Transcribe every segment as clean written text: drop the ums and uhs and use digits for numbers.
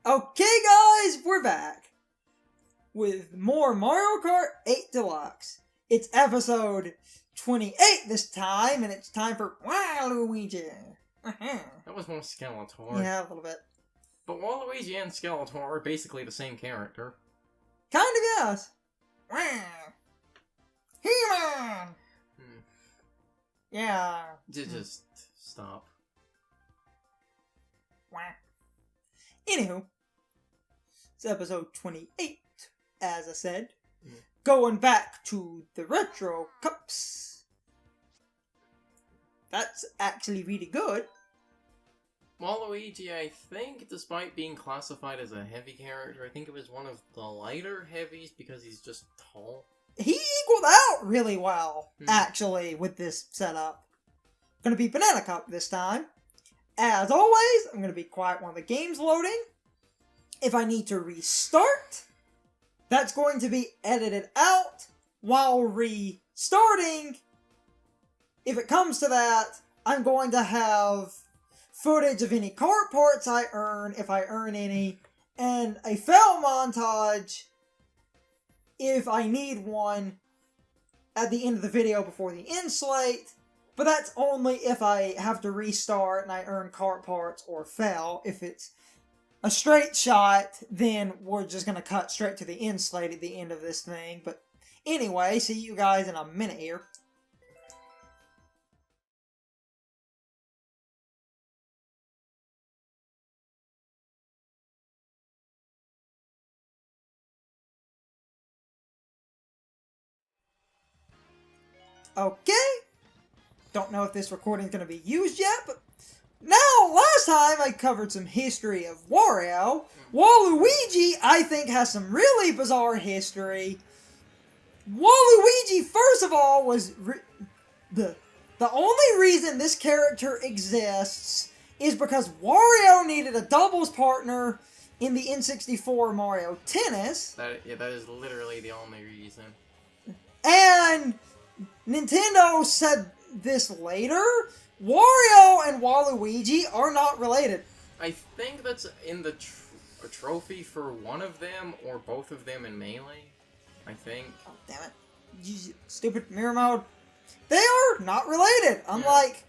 Okay guys, we're back with more Mario Kart 8 Deluxe. It's episode 28 this time, and it's time for Waluigi. That was more Skeletor. Yeah, a little bit. But Waluigi and Skeletor are basically the same character. Kind of, yes. He-Man! Yeah. Just stop. Anywho, it's episode 28, as I said. Going back to the Retro Cups. That's actually really good. Waluigi, I think, despite being classified as a heavy character, I think it was one of the lighter heavies because he's just tall. He equaled out really well, actually, with this setup. Gonna be Banana Cup this time. As always, I'm gonna be quiet while the game's loading. If I need to restart, that's going to be edited out while restarting. If it comes to that, I'm going to have footage of any cart parts I earn, if I earn any, and a fail montage, if I need one, at the end of the video before the end slate. But that's only if I have to restart and I earn cart parts or fail. If it's a straight shot, then we're just going to cut straight to the end slate at the end of this thing. But anyway, see you guys in a minute here. Okay. Don't know if this recording's going to be used yet, but now, last time I covered some history of Wario. Waluigi, I think, has some really bizarre history. Waluigi, first of all, was the only reason this character exists is because Wario needed a doubles partner in the N64 Mario Tennis. That is literally the only reason. And Nintendo said this later. Wario and Waluigi are not related. I think that's in the trophy for one of them or both of them in Melee. I think. Oh, damn it. You stupid mirror mode. They are not related, unlike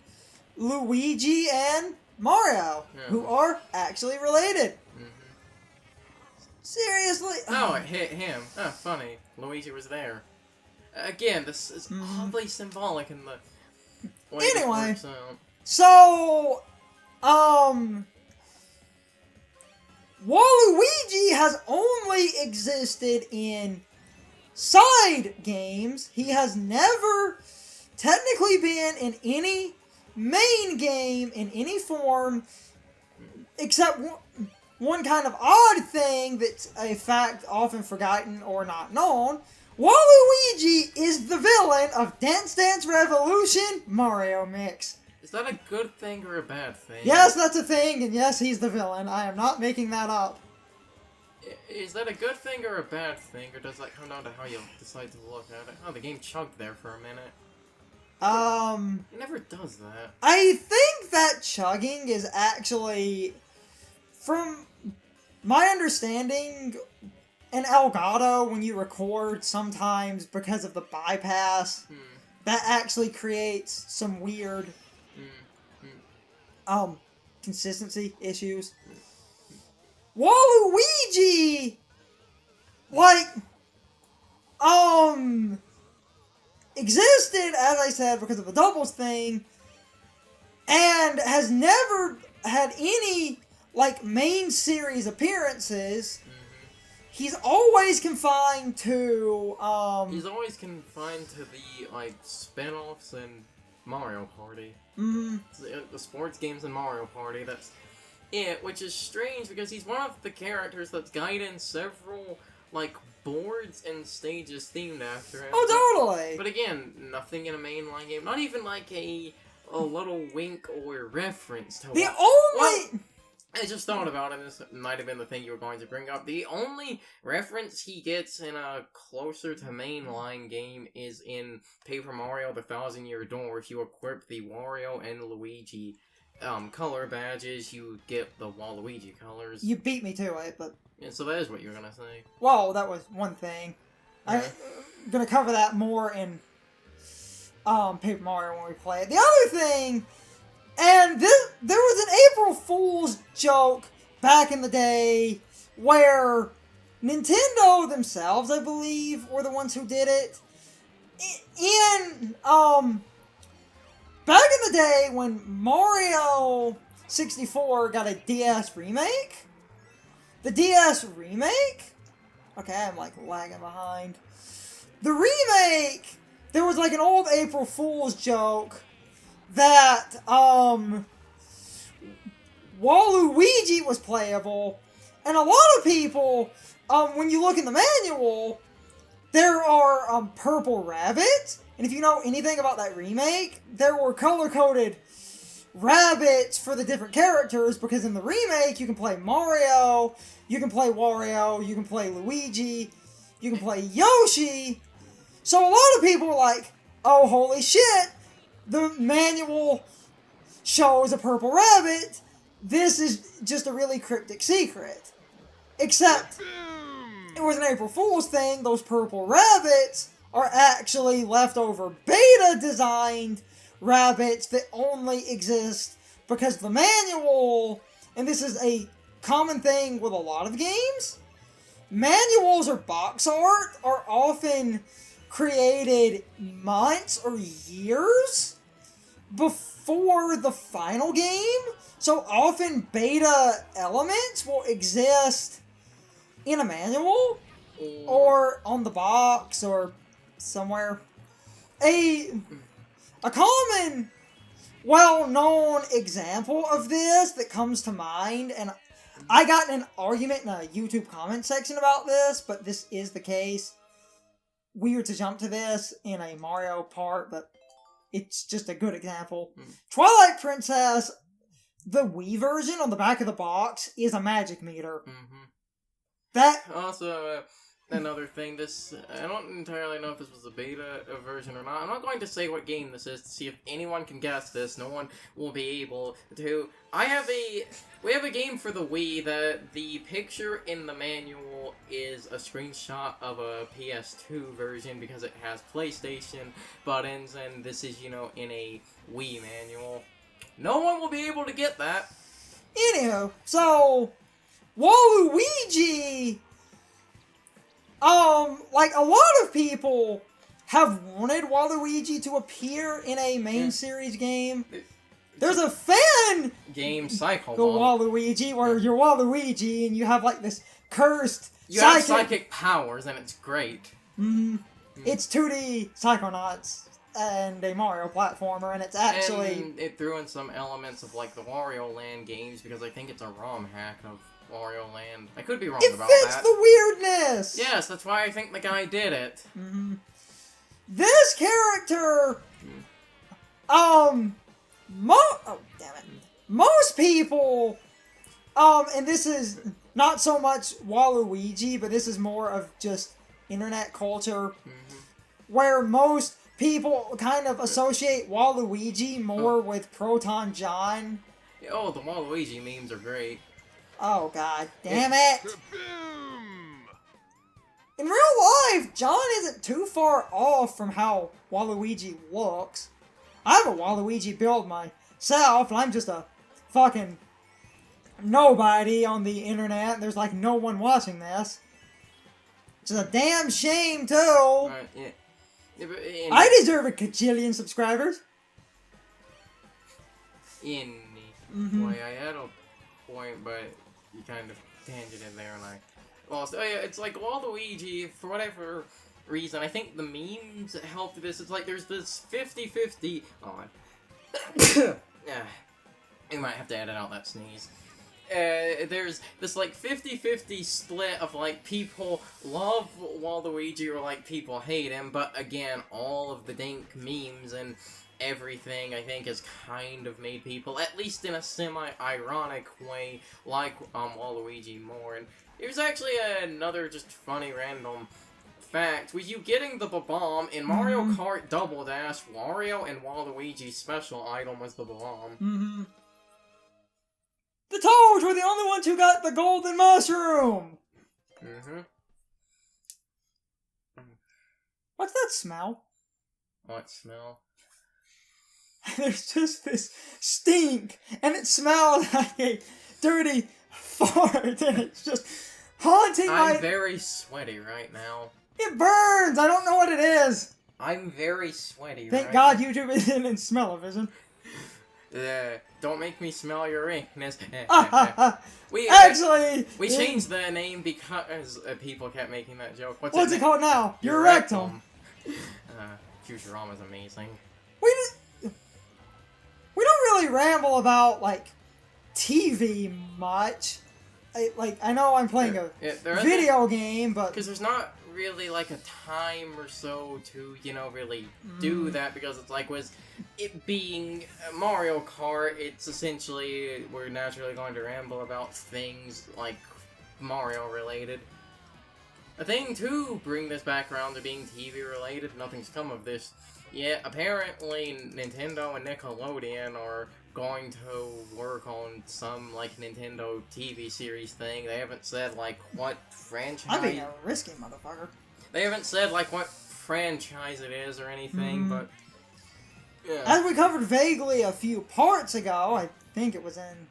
Luigi and Mario, who are actually related. Seriously? Oh, it hit him. Oh, funny. Luigi was there. Again, this is oddly symbolic in the way anyway, this works out. So, Waluigi has only existed in side games. He has never technically been in any main game in any form, except one kind of odd thing that's a fact often forgotten or not known. Waluigi is the villain of Dance Dance Revolution Mario Mix. Is that a good thing or a bad thing? Yes, that's a thing, and yes, he's the villain. I am not making that up. Is that a good thing or a bad thing, or does that come down to how you decide to look at it? Oh, the game chugged there for a minute. It never does that. I think that chugging is actually, from my understanding, an Elgato, when you record, sometimes because of the bypass, that actually creates some weird consistency issues. Waluigi, like, existed, as I said, because of the doubles thing, and has never had any, like, main series appearances. He's always confined to, He's always confined to the, like, spin-offs and Mario Party. The sports games and Mario Party, that's it, which is strange because he's one of the characters that's guided several, like, boards and stages themed after him. Oh, totally! But again, nothing in a mainline game, not even, like, a little wink or reference to the only... Well, I just thought about it, this might have been the thing you were going to bring up. The only reference he gets in a closer to mainline game is in Paper Mario: The Thousand Year Door, if you equip the Wario and Luigi color badges, you get the Waluigi colors. You beat me to it, but... Yeah, so that is what you were gonna say. Well, that was one thing. I'm gonna cover that more in Paper Mario when we play it. The other thing, and there was an April Fool's joke back in the day where Nintendo themselves, I believe, were the ones who did it. Back in the day when Mario 64 got a DS remake, the DS remake, okay, I'm like lagging behind. The remake, there was like an old April Fool's joke that Waluigi was playable, and a lot of people, when you look in the manual, there are purple rabbits, and if you know anything about that remake, there were color-coded rabbits for the different characters, because in the remake, you can play Mario, you can play Wario, you can play Luigi, you can play Yoshi. So a lot of people were like, oh, holy shit, the manual shows a purple rabbit, this is just a really cryptic secret. Except, it was an April Fool's thing, those purple rabbits are actually leftover beta-designed rabbits that only exist because the manual, and this is a common thing with a lot of games, manuals or box art are often created months or years before the final game, so often beta elements will exist in a manual or on the box or somewhere. A common, well-known example of this that comes to mind, and I got in an argument in a YouTube comment section about this, but this is the case. Weird to jump to this in a Mario part, but it's just a good example. Twilight Princess, the Wii version on the back of the box, is a magic meter. That... Also, another thing, this, I don't entirely know if this was a beta version or not. I'm not going to say what game this is to see if anyone can guess this. No one will be able to. We have a game for the Wii that the picture in the manual is a screenshot of a PS2 version because it has PlayStation buttons, and this is, in a Wii manual. No one will be able to get that. Anywho, so, Waluigi... like, a lot of people have wanted Waluigi to appear in a main series game. There's a fan game cycle Waluigi, where you're Waluigi and you have, like, this cursed You have psychic powers, and it's great. It's 2D Psychonauts and a Mario platformer, and it's actually... And it threw in some elements of, like, the Wario Land games, because I think it's a ROM hack of Wario Land. I could be wrong about that. It fits the weirdness! Yes, that's why I think the guy did it. This character... oh, damn it. Most people... and this is not so much Waluigi, but this is more of just internet culture, where most people kind of associate Waluigi more with Proton John. Oh, the Waluigi memes are great. Oh, god damn it! In real life, John isn't too far off from how Waluigi looks. I have a Waluigi build myself, and I'm just a fucking nobody on the internet. There's like no one watching this. Which is a damn shame, too. I deserve a gajillion subscribers. Boy, I had a point, but you kind of tangented there, and I lost. Oh yeah, it's like Waluigi, for whatever reason, I think the memes helped this. It's like there's this 50-50... Oh, you might have to edit out that sneeze. There's this, like, 50-50 split of, like, people love Waluigi or, like, people hate him, but, again, all of the dank memes and everything, I think, has kind of made people, at least in a semi-ironic way, like, Waluigi more. And here's actually another just funny random fact. With you getting the bomb in Mario Kart Double Dash, Wario and Waluigi's special item was the bomb. Toads were the only ones who got the golden mushroom! Mm-hmm. What's that smell? What smell? There's just this stink, and it smells like a dirty fart, and it's just haunting my... I'm very sweaty right now. It burns! I don't know what it is! I'm very sweaty Thank God YouTube isn't in smell-o-vision. Don't make me smell your inkness. We changed the name because people kept making that joke. What's it called now? Your rectum. Futurama's amazing. We don't really ramble about, like, TV much. I know I'm playing a video game, but... Because there's not really, like, a time or so to, really do that, because it's like, with it being Mario Kart, it's essentially, we're naturally going to ramble about things, like, Mario-related. A thing to bring this back around to being TV-related, nothing's come of this. Yet, apparently, Nintendo and Nickelodeon are going to work on some, like, Nintendo TV series thing. They haven't said, like, what franchise... I'm being a risky motherfucker. They haven't said, like, what franchise it is or anything, but... Yeah. As we covered vaguely a few parts ago, I think it was in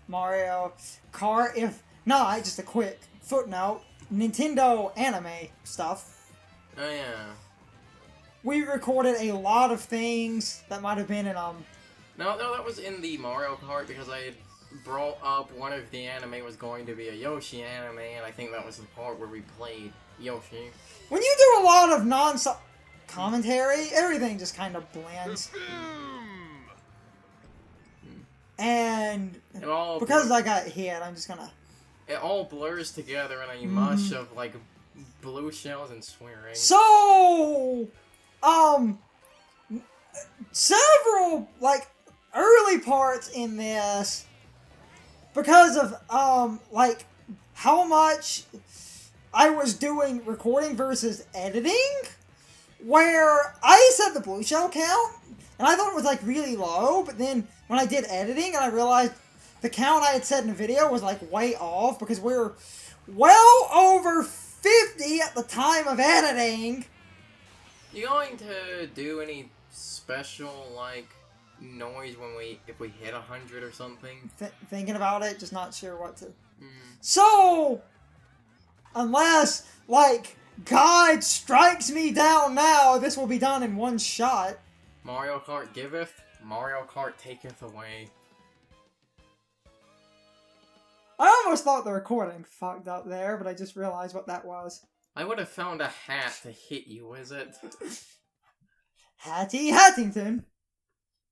Mario Kart, if not, just a quick footnote, Nintendo anime stuff. Oh, yeah. We recorded a lot of things that might have been in, No, that was in the Mario Kart, because I had brought up one of the anime was going to be a Yoshi anime, and I think that was the part where we played Yoshi. When you do a lot of non-stop commentary, everything just kind of blends. And because I got hit, I'm just gonna... It all blurs together in a mush of, like, blue shells and swearing. So... several, like, early parts in this, because of, like, how much I was doing recording versus editing, where I set the blue shell count, and I thought it was, like, really low, but then when I did editing, and I realized the count I had set in the video was, like, way off, because we were well over 50 at the time of editing. You going to do any special, like, noise if we hit 100 or something? Thinking about it, just not sure what to... So, unless, like, God strikes me down now, this will be done in one shot. Mario Kart giveth, Mario Kart taketh away. I almost thought the recording fucked up there, but I just realized what that was. I would have found a hat to hit you, is it? Hattie Hattington.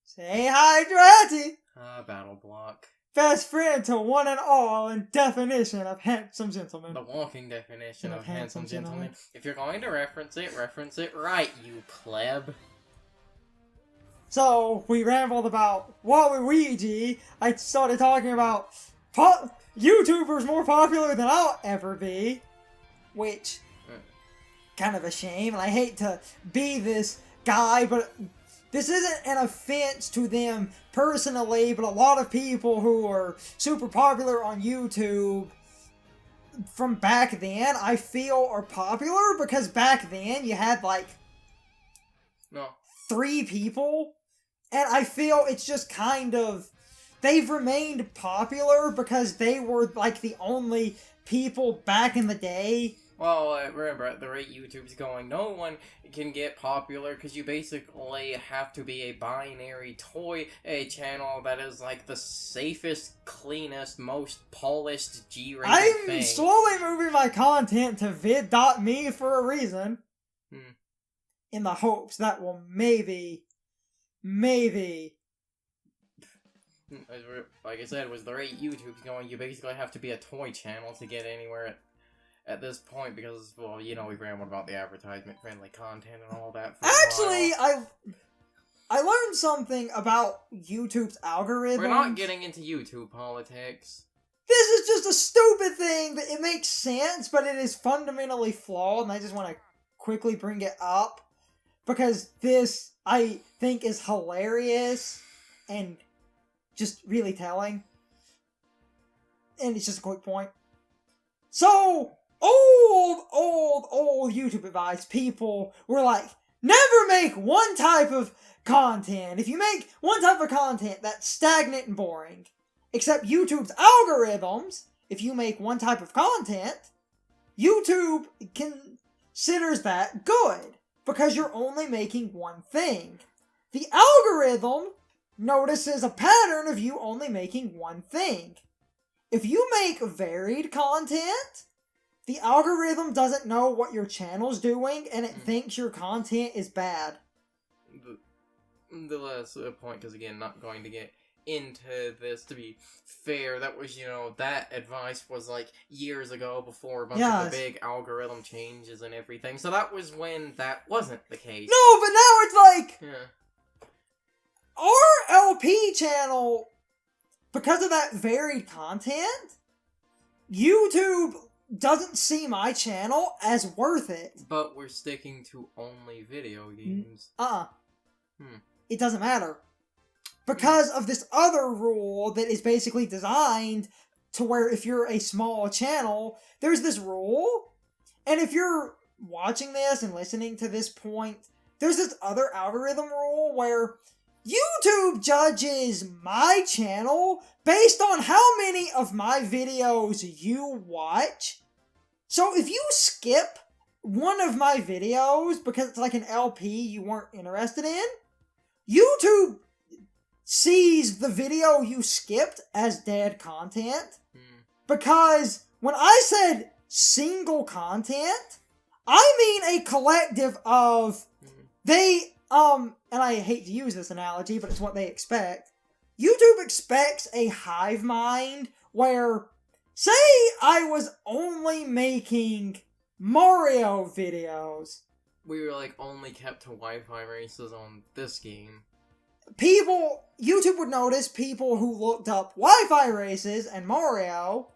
Say hi to Hattie. Battle block. Best friend to one and all in definition of handsome gentleman. The walking definition of handsome gentleman. If you're going to reference it right, you pleb. So, we rambled about Waluigi. I started talking about YouTubers more popular than I'll ever be. Which, kind of a shame, and I hate to be this guy, but this isn't an offense to them personally, but a lot of people who are super popular on YouTube from back then, I feel are popular, because back then you had, like, 3 people, and I feel it's just kind of, they've remained popular because they were, like, the only people back in the day. Well, remember, at the rate YouTube's going, no one can get popular, because you basically have to be a binary toy channel that is, like, the safest, cleanest, most polished G-rated thing. I'm slowly moving my content to vid.me for a reason. In the hopes that will maybe... Like I said, with the rate YouTube's going, you basically have to be a toy channel to get anywhere at this point, because, well, we rambled about the advertisement-friendly content and all that for Actually, I learned something about YouTube's algorithm. We're not getting into YouTube politics. This is just a stupid thing that it makes sense, but it is fundamentally flawed, and I just want to quickly bring it up, because this, I think, is hilarious and just really telling. and it's just a quick point. So, old YouTube advice, people were like, never make one type of content. If you make one type of content, that's stagnant and boring. Except YouTube's algorithms, if you make one type of content, YouTube considers that good, because you're only making one thing. The algorithm notices a pattern of you only making one thing. If you make varied content, the algorithm doesn't know what your channel's doing, and it thinks your content is bad. The last point, because again, not going to get into this, to be fair, that was, that advice was like years ago before a bunch of the big algorithm changes and everything, so that was when that wasn't the case. No, but now it's like, our LP channel, because of that varied content, YouTube doesn't see my channel as worth it. But we're sticking to only video games. It doesn't matter. Because of this other rule that is basically designed to where if you're a small channel, there's this rule, and if you're watching this and listening to this point, there's this other algorithm rule where YouTube judges my channel based on how many of my videos you watch. So if you skip one of my videos because it's like an LP you weren't interested in, YouTube sees the video you skipped as dead content. Because when I said single content, I mean a collective of and I hate to use this analogy, but it's what they expect. YouTube expects a hive mind where, say I was only making Mario videos. We were like only kept to Wi-Fi races on this game. YouTube would notice people who looked up Wi-Fi races and Mario,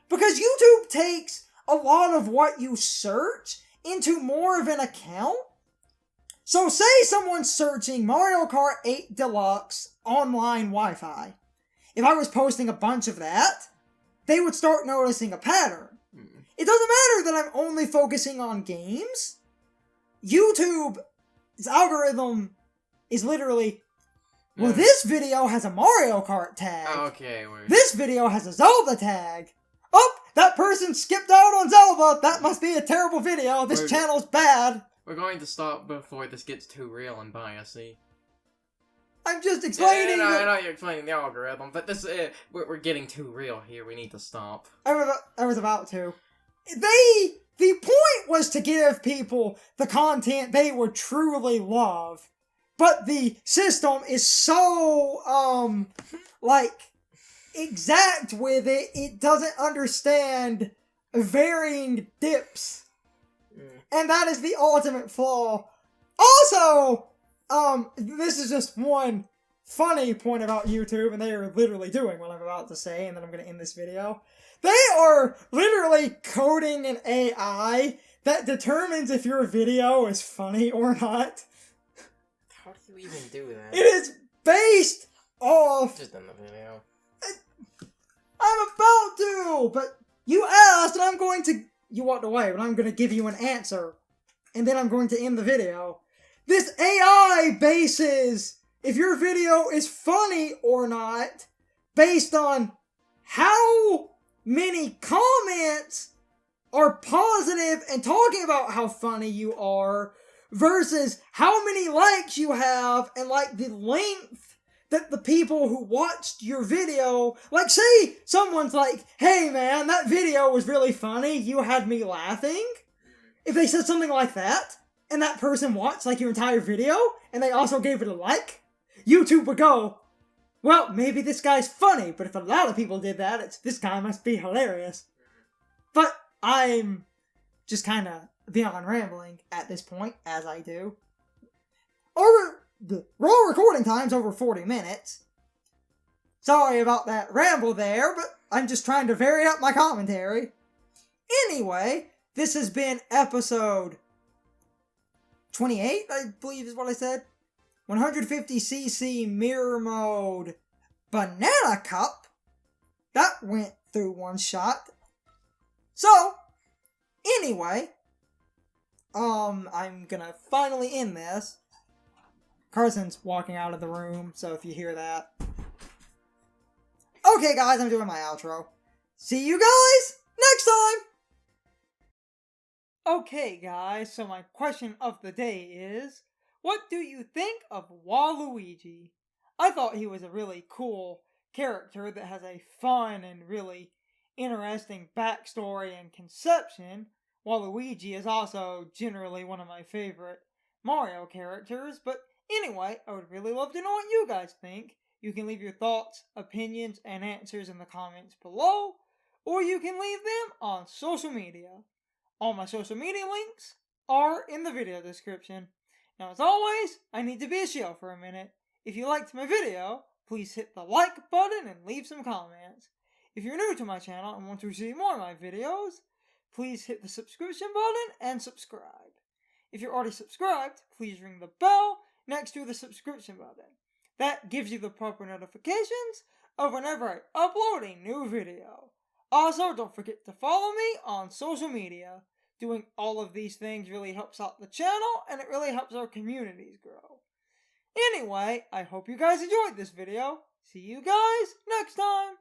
because YouTube takes a lot of what you search into more of an account. So say someone's searching Mario Kart 8 Deluxe online Wi-Fi. If I was posting a bunch of that, they would start noticing a pattern. It doesn't matter that I'm only focusing on games. YouTube's algorithm is literally, well, this video has a Mario Kart tag. Okay, this video has a Zelda tag. Oh, that person skipped out on Zelda. That must be a terrible video. This channel's bad. We're going to stop before this gets too real and biasy. I'm just explaining. I know you're explaining the algorithm, but this we're getting too real here. We need to stop. I was about to. The point was to give people the content they would truly love, but the system is so exact with it. It doesn't understand varying dips. And that is the ultimate flaw. Also, this is just one funny point about YouTube, and they are literally doing what I'm about to say, and then I'm going to end this video. They are literally coding an AI that determines if your video is funny or not. How do you even do that? It is based off... Just in the video. I'm about to, but you asked, and I'm going to... You walked away, but I'm going to give you an answer. And then I'm going to end the video. This AI bases if your video is funny or not based on how many comments are positive and talking about how funny you are versus how many likes you have and like the length that the people who watched your video, like say someone's like, hey man, that video was really funny, you had me laughing. If they said something like that, and that person watched like your entire video, and they also gave it a like, YouTube would go, well, maybe this guy's funny, but if a lot of people did that, this guy must be hilarious. But I'm just kind of beyond rambling at this point, as I do. The raw recording time's over 40 minutes. Sorry about that ramble there, but I'm just trying to vary up my commentary. Anyway, this has been episode 28, I believe is what I said. 150cc mirror mode banana cup. That went through one shot. So, anyway, I'm gonna finally end this. Carson's walking out of the room, so if you hear that. Okay, guys, I'm doing my outro. See you guys next time! Okay, guys, so my question of the day is, what do you think of Waluigi? I thought he was a really cool character that has a fun and really interesting backstory and conception. Waluigi is also generally one of my favorite Mario characters, but anyway, I would really love to know what you guys think. You can leave your thoughts, opinions, and answers in the comments below, or you can leave them on social media. All my social media links are in the video description. Now, as always, I need to be a shield for a minute. If you liked my video, please hit the like button and leave some comments. If you're new to my channel and want to see more of my videos, please hit the subscription button and subscribe. If you're already subscribed, please ring the bell next to the subscription button. That gives you the proper notifications of whenever I upload a new video. Also, don't forget to follow me on social media. Doing all of these things really helps out the channel, and it really helps our communities grow. Anyway, I hope you guys enjoyed this video. See you guys next time!